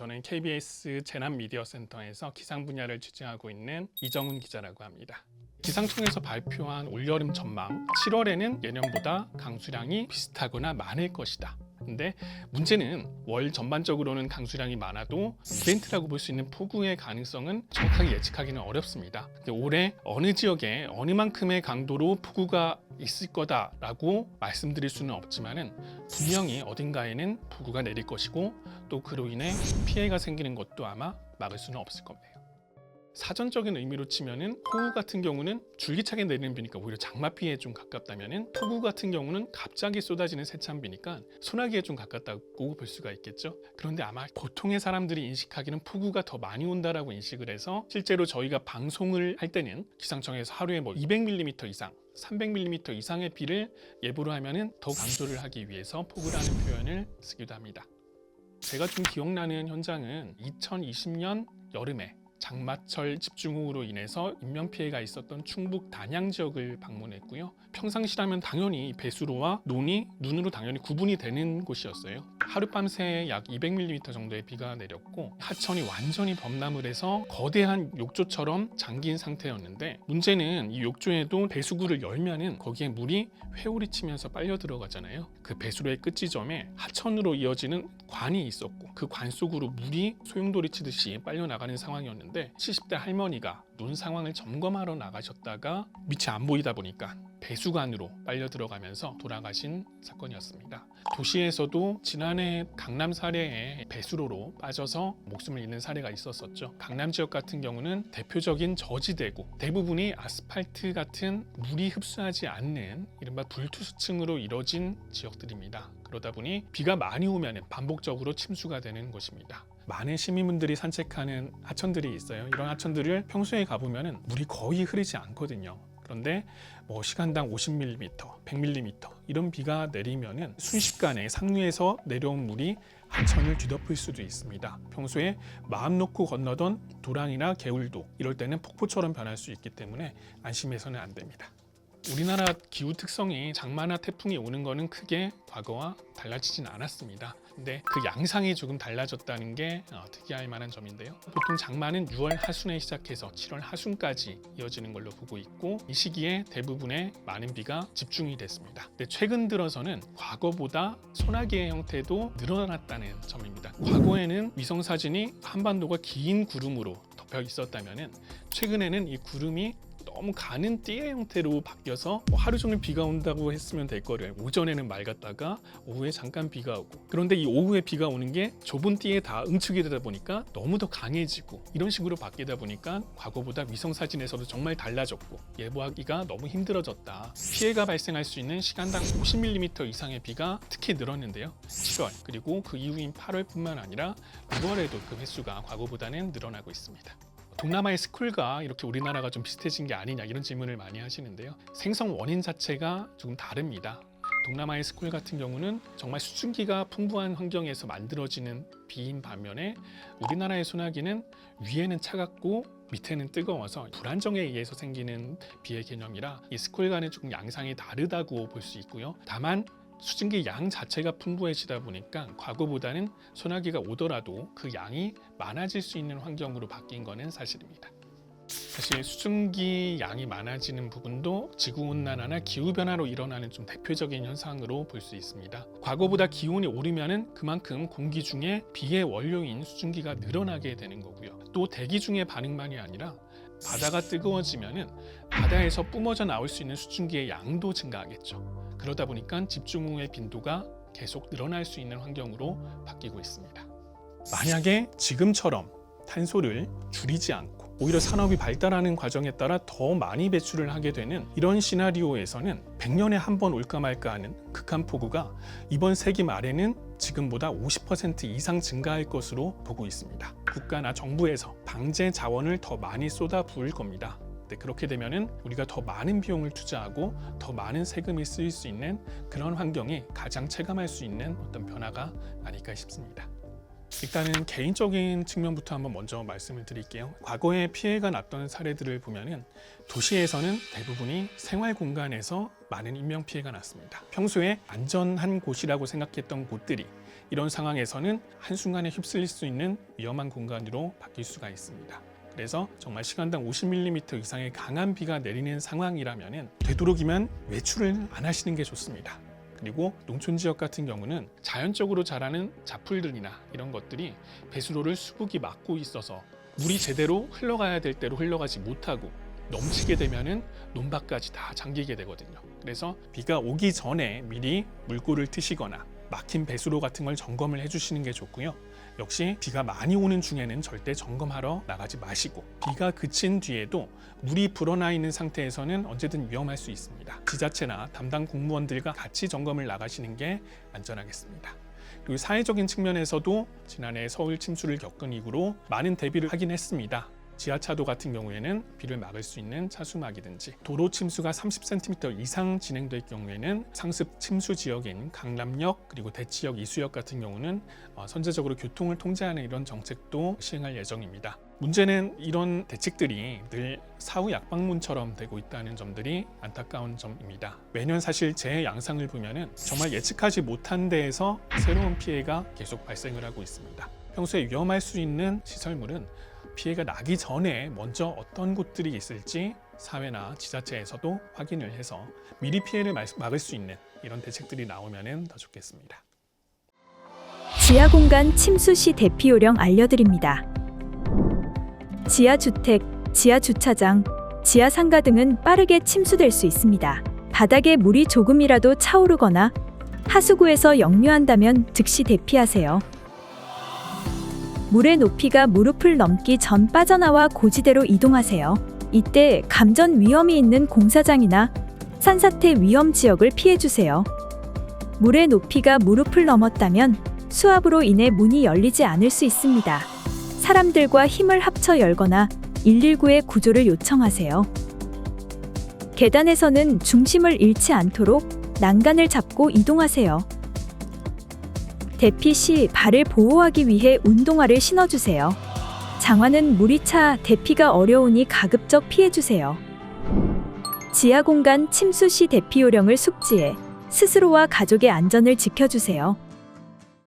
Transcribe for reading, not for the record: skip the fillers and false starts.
저는 KBS 재난미디어센터에서 기상 분야를 취재하고 있는 이정훈 기자라고 합니다. 기상청에서 발표한 올여름 전망, 7월에는 예년보다 강수량이 비슷하거나 많을 것이다. 근데 문제는 월 전반적으로는 강수량이 많아도 이벤트라고 볼 수 있는 폭우의 가능성은 정확하게 예측하기는 어렵습니다. 올해 어느 지역에 어느 만큼의 강도로 폭우가 있을 거다라고 말씀드릴 수는 없지만은 분명히 어딘가에는 폭우가 내릴 것이고 또 그로 인해 피해가 생기는 것도 아마 막을 수는 없을 겁니다. 사전적인 의미로 치면은 폭우 같은 경우는 줄기차게 내리는 비니까 오히려 장마비에 좀 가깝다면은 폭우 같은 경우는 갑자기 쏟아지는 세찬비니까 소나기에 좀 가깝다고 볼 수가 있겠죠. 그런데 아마 보통의 사람들이 인식하기는 폭우가 더 많이 온다라고 인식을 해서 실제로 저희가 방송을 할 때는 기상청에서 하루에 200mm 이상 300mm 이상의 비를 예보를 하면은 더 강조를 하기 위해서 폭우라는 표현을 쓰기도 합니다. 제가 좀 기억나는 현장은 2020년 여름에 장마철 집중호우로 인해서 인명피해가 있었던 충북 단양 지역을 방문했고요. 평상시라면 당연히 배수로와 논이 눈으로 당연히 구분이 되는 곳이었어요. 하룻밤새 약 200mm 정도의 비가 내렸고 하천이 완전히 범람을 거대한 욕조처럼 잠긴 상태였는데 문제는 이 욕조에도 배수구를 열면은 거기에 물이 회오리 치면서 빨려 들어가잖아요. 그 배수로의 끝지점에 하천으로 이어지는 관이 있었고 그 관 속으로 물이 소용돌이 치듯이 빨려 나가는 상황이었는데 70대 할머니가 눈 상황을 점검하러 나가셨다가 밑이 안 보이다 보니까 배수관으로 빨려 들어가면서 돌아가신 사건이었습니다. 도시에서도 지난해 강남 사례에 배수로로 빠져서 목숨을 잃는 사례가 있었었죠. 강남 지역 같은 경우는 대표적인 저지대고 대부분이 아스팔트 같은 물이 흡수하지 않는 이른바 불투수층으로 이뤄진 지역들입니다. 그러다 보니 비가 많이 오면 반복적으로 침수가 되는 것입니다. 많은 시민분들이 산책하는 하천들이 있어요. 이런 하천들을 평소에 가보면 물이 거의 흐르지 않거든요. 그런데 시간당 50mm, 100mm 이런 비가 내리면은 순식간에 상류에서 내려온 물이 하천을 뒤덮을 수도 있습니다. 평소에 마음 놓고 건너던 도랑이나 개울도 이럴 때는 폭포처럼 변할 수 있기 때문에 안심해서는 안 됩니다. 우리나라 기후 특성이 장마나 태풍이 오는 거는 크게 과거와 달라지진 않았습니다. 근데 그 양상이 조금 달라졌다는 게 특이할 만한 점인데요. 보통 장마는 6월 하순에 시작해서 7월 하순까지 이어지는 걸로 보고 있고 이 시기에 대부분의 많은 비가 집중이 됐습니다. 근데 최근 들어서는 과거보다 소나기의 형태도 늘어났다는 점입니다. 과거에는 위성사진이 한반도가 긴 구름으로 덮여 있었다면 최근에는 이 구름이 너무 가는 띠의 형태로 바뀌어서 하루 종일 비가 온다고 했으면 될 거를 오전에는 맑았다가 오후에 잠깐 비가 오고 그런데 이 오후에 비가 오는 게 좁은 띠에 다 응축이 되다 보니까 너무 더 강해지고 이런 식으로 바뀌다 보니까 과거보다 위성사진에서도 정말 달라졌고 예보하기가 너무 힘들어졌다. 피해가 발생할 수 있는 시간당 50mm 이상의 비가 특히 늘었는데요. 7월 그리고 그 이후인 8월뿐만 아니라 6월에도 그 횟수가 과거보다는 늘어나고 있습니다. 동남아의 스콜과 이렇게 우리나라가 좀 비슷해진 게 아니냐 이런 질문을 많이 하시는데요. 생성 원인 자체가 조금 다릅니다. 동남아의 스콜 같은 경우는 정말 수증기가 풍부한 환경에서 만들어지는 비인 반면에 우리나라의 소나기는 위에는 차갑고 밑에는 뜨거워서 불안정에 의해서 생기는 비의 개념이라 이 스콜과는 조금 양상이 다르다고 볼 수 있고요. 다만 수증기 양 자체가 풍부해지다 보니까 과거보다는 소나기가 오더라도 그 양이 많아질 수 있는 환경으로 바뀐 것은 사실입니다. 사실 수증기 양이 많아지는 부분도 지구온난화나 기후변화로 일어나는 좀 대표적인 현상으로 볼 수 있습니다. 과거보다 기온이 오르면 그만큼 공기 중에 비의 원료인 수증기가 늘어나게 되는 거고요. 또 대기 중의 반응만이 아니라 바다가 뜨거워지면 바다에서 뿜어져 나올 수 있는 수증기의 양도 증가하겠죠. 그러다 보니까 집중호우의 빈도가 계속 늘어날 수 있는 환경으로 바뀌고 있습니다. 만약에 지금처럼 탄소를 줄이지 않고 오히려 산업이 발달하는 과정에 따라 더 많이 배출을 하게 되는 이런 시나리오에서는 100년에 한 번 올까 말까 하는 극한 폭우가 이번 세기 말에는 지금보다 50% 이상 증가할 것으로 보고 있습니다. 국가나 정부에서 방제 자원을 더 많이 쏟아 부을 겁니다. 그렇게 되면은 우리가 더 많은 비용을 투자하고 더 많은 세금이 쓰일 수 있는 그런 환경이 가장 체감할 수 있는 어떤 변화가 아닐까 싶습니다. 일단은 개인적인 측면부터 한번 먼저 말씀을 드릴게요. 과거에 피해가 났던 사례들을 보면은 도시에서는 대부분이 생활 공간에서 많은 인명 피해가 났습니다. 평소에 안전한 곳이라고 생각했던 곳들이 이런 상황에서는 한순간에 휩쓸릴 수 있는 위험한 공간으로 바뀔 수가 있습니다. 그래서 정말 시간당 50mm 이상의 강한 비가 내리는 상황이라면 되도록이면 외출을 안 하시는 게 좋습니다. 그리고 농촌 지역 같은 경우는 자연적으로 자라는 잡풀들이나 이런 것들이 배수로를 수북이 막고 있어서 물이 제대로 흘러가야 될 대로 흘러가지 못하고 넘치게 되면은 논밭까지 다 잠기게 되거든요. 그래서 비가 오기 전에 미리 물꼬를 트시거나 막힌 배수로 같은 걸 점검을 해주시는 게 좋고요. 역시 비가 많이 오는 중에는 절대 점검하러 나가지 마시고, 비가 그친 뒤에도 물이 불어나 있는 상태에서는 언제든 위험할 수 있습니다. 지자체나 담당 공무원들과 같이 점검을 나가시는 게 안전하겠습니다. 그리고 사회적인 측면에서도 지난해 서울 침수를 겪은 이후로 많은 대비를 하긴 했습니다. 지하차도 같은 경우에는 비를 막을 수 있는 차수막이든지, 도로 침수가 30cm 이상 진행될 경우에는 상습 침수 지역인 강남역 그리고 대치역, 이수역 같은 경우는 선제적으로 교통을 통제하는 이런 정책도 시행할 예정입니다. 문제는 이런 대책들이 늘 사후 약방문처럼 되고 있다는 점들이 안타까운 점입니다. 매년 사실 재해 양상을 보면은 정말 예측하지 못한 데에서 새로운 피해가 계속 발생을 하고 있습니다. 평소에 위험할 수 있는 시설물은 피해가 나기 전에 먼저 어떤 곳들이 있을지 사회나 지자체에서도 확인을 해서 미리 피해를 막을 수 있는 이런 대책들이 나오면 더 좋겠습니다. 지하공간 침수 시 대피 요령 알려드립니다. 지하주택, 지하주차장, 지하상가 등은 빠르게 침수될 수 있습니다. 바닥에 물이 조금이라도 차오르거나 하수구에서 역류한다면 즉시 대피하세요. 물의 높이가 무릎을 넘기 전 빠져나와 고지대로 이동하세요. 이때 감전 위험이 있는 공사장이나 산사태 위험 지역을 피해주세요. 물의 높이가 무릎을 넘었다면 수압으로 인해 문이 열리지 않을 수 있습니다. 사람들과 힘을 합쳐 열거나 119에 구조를 요청하세요. 계단에서는 중심을 잃지 않도록 난간을 잡고 이동하세요. 대피 시 발을 보호하기 위해 운동화를 신어주세요. 장화는 물이 차 대피가 어려우니 가급적 피해주세요. 지하공간 침수 시 대피 요령을 숙지해 스스로와 가족의 안전을 지켜주세요.